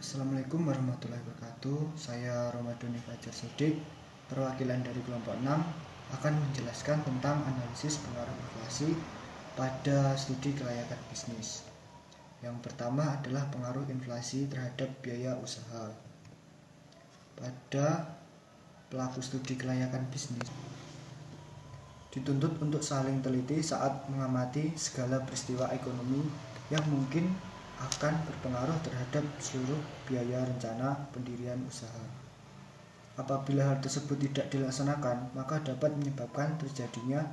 Assalamualaikum warahmatullahi wabarakatuh. Saya Ramadan Fajar Sodik, perwakilan dari kelompok 6, akan menjelaskan tentang analisis pengaruh inflasi pada studi kelayakan bisnis. Yang pertama adalah pengaruh inflasi terhadap biaya usaha. Pada pelaku studi kelayakan bisnis dituntut untuk saling teliti saat mengamati segala peristiwa ekonomi yang mungkin akan berpengaruh terhadap seluruh biaya rencana pendirian usaha. Apabila hal tersebut tidak dilaksanakan, maka dapat menyebabkan terjadinya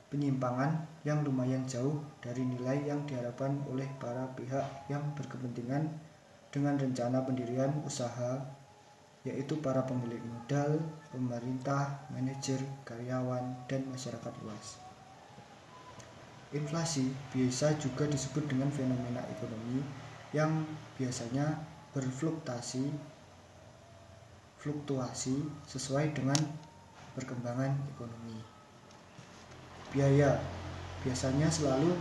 penyimpangan yang lumayan jauh dari nilai yang diharapkan oleh para pihak yang berkepentingan dengan rencana pendirian usaha, yaitu para pemilik modal, pemerintah, manajer, karyawan, dan masyarakat luas. Inflasi biasa juga disebut dengan fenomena ekonomi yang biasanya berfluktuasi sesuai dengan perkembangan ekonomi. Biaya biasanya selalu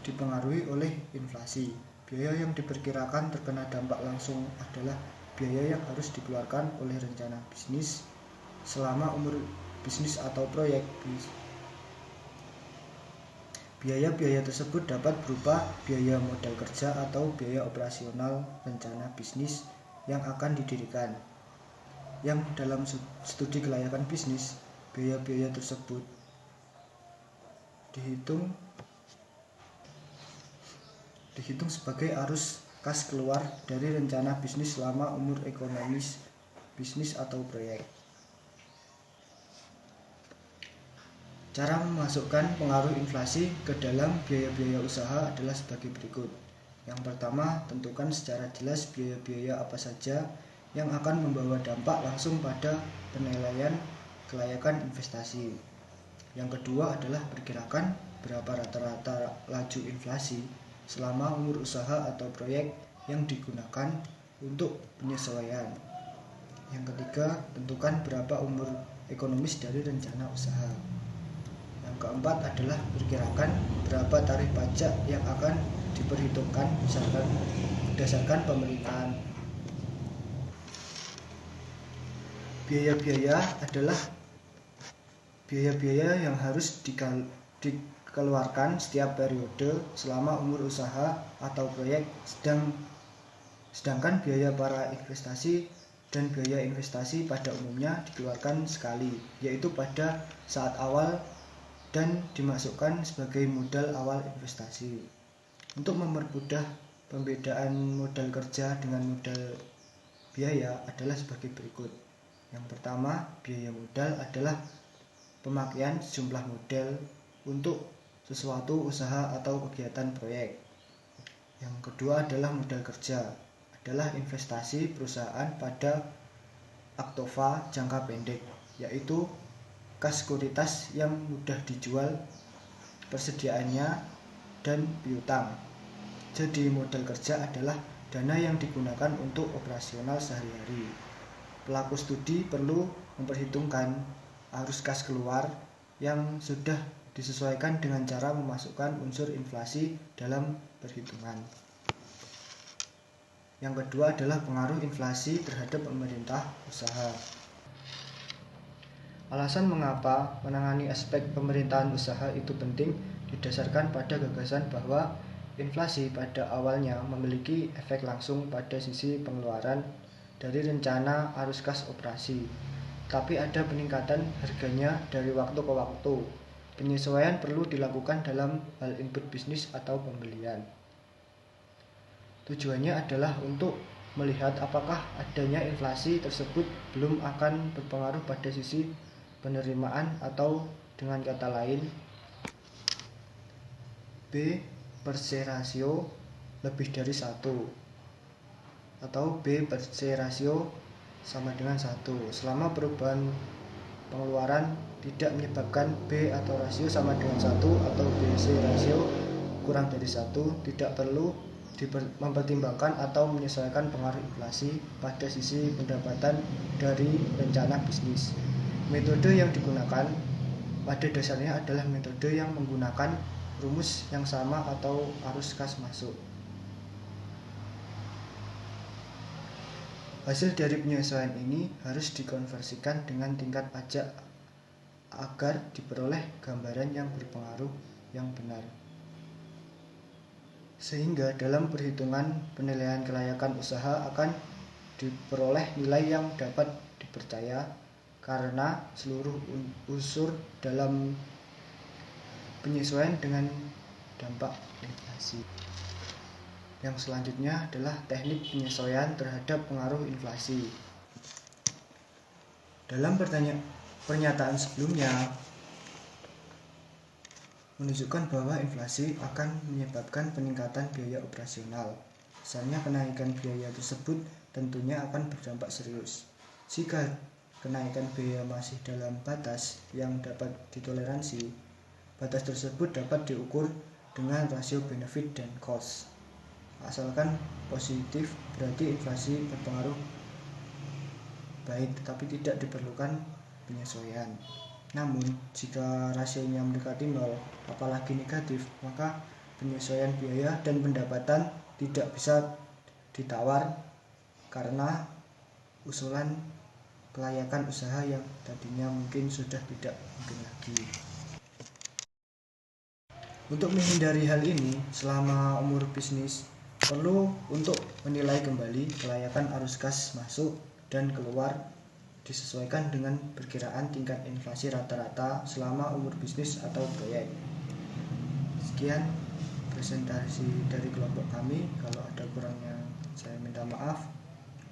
dipengaruhi oleh inflasi. Biaya yang diperkirakan terkena dampak langsung adalah biaya yang harus dikeluarkan oleh rencana bisnis selama umur bisnis atau proyek. Biaya-biaya tersebut dapat berupa biaya modal kerja atau biaya operasional rencana bisnis yang akan didirikan. Yang dalam studi kelayakan bisnis, biaya-biaya tersebut dihitung sebagai arus kas keluar dari rencana bisnis selama umur ekonomis bisnis atau proyek. Cara memasukkan pengaruh inflasi ke dalam biaya-biaya usaha adalah sebagai berikut. Yang pertama, tentukan secara jelas biaya-biaya apa saja yang akan membawa dampak langsung pada penilaian kelayakan investasi. Yang kedua adalah perkirakan berapa rata-rata laju inflasi selama umur usaha atau proyek yang digunakan untuk penyesuaian. Yang ketiga, tentukan berapa umur ekonomis dari rencana usaha. Yang keempat adalah perkirakan berapa tarif pajak yang akan diperhitungkan berdasarkan pemerintahan. Biaya-biaya adalah biaya-biaya yang harus dikeluarkan setiap periode selama umur usaha atau proyek, sedangkan biaya para investasi dan biaya investasi pada umumnya dikeluarkan sekali, yaitu pada saat awal dan dimasukkan sebagai modal awal investasi. Untuk mempermudah pembedaan modal kerja dengan modal biaya adalah sebagai berikut. Yang pertama, biaya modal adalah pemakaian sejumlah modal untuk sesuatu usaha atau kegiatan proyek. Yang kedua adalah modal kerja, adalah investasi perusahaan pada aktiva jangka pendek, yaitu kas sekuritas yang mudah dijual, persediaannya, dan piutang. Jadi modal kerja adalah dana yang digunakan untuk operasional sehari-hari. Pelaku studi perlu memperhitungkan arus kas keluar yang sudah disesuaikan dengan cara memasukkan unsur inflasi dalam perhitungan. Yang kedua adalah pengaruh inflasi terhadap pemerintah usaha. Alasan mengapa menangani aspek pemerintahan usaha itu penting didasarkan pada gagasan bahwa inflasi pada awalnya memiliki efek langsung pada sisi pengeluaran dari rencana arus kas operasi, tapi ada peningkatan harganya dari waktu ke waktu. Penyesuaian perlu dilakukan dalam hal input bisnis atau pembelian. Tujuannya adalah untuk melihat apakah adanya inflasi tersebut belum akan berpengaruh pada sisi penerimaan, atau dengan kata lain B per C rasio lebih dari 1 atau B per C rasio sama dengan 1 selama perubahan pengeluaran tidak menyebabkan B atau rasio sama dengan 1 atau BC rasio kurang dari 1. Tidak perlu mempertimbangkan atau menyesuaikan pengaruh inflasi pada sisi pendapatan dari rencana bisnis. Metode yang digunakan pada dasarnya adalah metode yang menggunakan rumus yang sama atau arus kas masuk. Hasil dari penyesuaian ini harus dikonversikan dengan tingkat pajak agar diperoleh gambaran yang berpengaruh yang benar. Sehingga dalam perhitungan penilaian kelayakan usaha akan diperoleh nilai yang dapat dipercaya karena seluruh unsur dalam penyesuaian dengan dampak inflasi. Yang selanjutnya adalah teknik penyesuaian terhadap pengaruh inflasi. Dalam pernyataan sebelumnya menunjukkan bahwa inflasi akan menyebabkan peningkatan biaya operasional. Misalnya kenaikan biaya tersebut tentunya akan berdampak serius. Jika kenaikan biaya masih dalam batas yang dapat ditoleransi, batas tersebut dapat diukur dengan rasio benefit dan cost. Asalkan positif, berarti inflasi berpengaruh baik, tetapi tidak diperlukan penyesuaian. Namun, jika rasionya mendekati 0, apalagi negatif, maka penyesuaian biaya dan pendapatan tidak bisa ditawar karena usulan kelayakan usaha yang tadinya mungkin sudah tidak mungkin lagi. Untuk menghindari hal ini, selama umur bisnis perlu untuk menilai kembali kelayakan arus kas masuk dan keluar disesuaikan dengan perkiraan tingkat inflasi rata-rata selama umur bisnis atau proyek. Sekian presentasi dari kelompok kami. Kalau ada kurangnya saya minta maaf.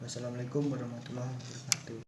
Wassalamualaikum warahmatullahi wabarakatuh.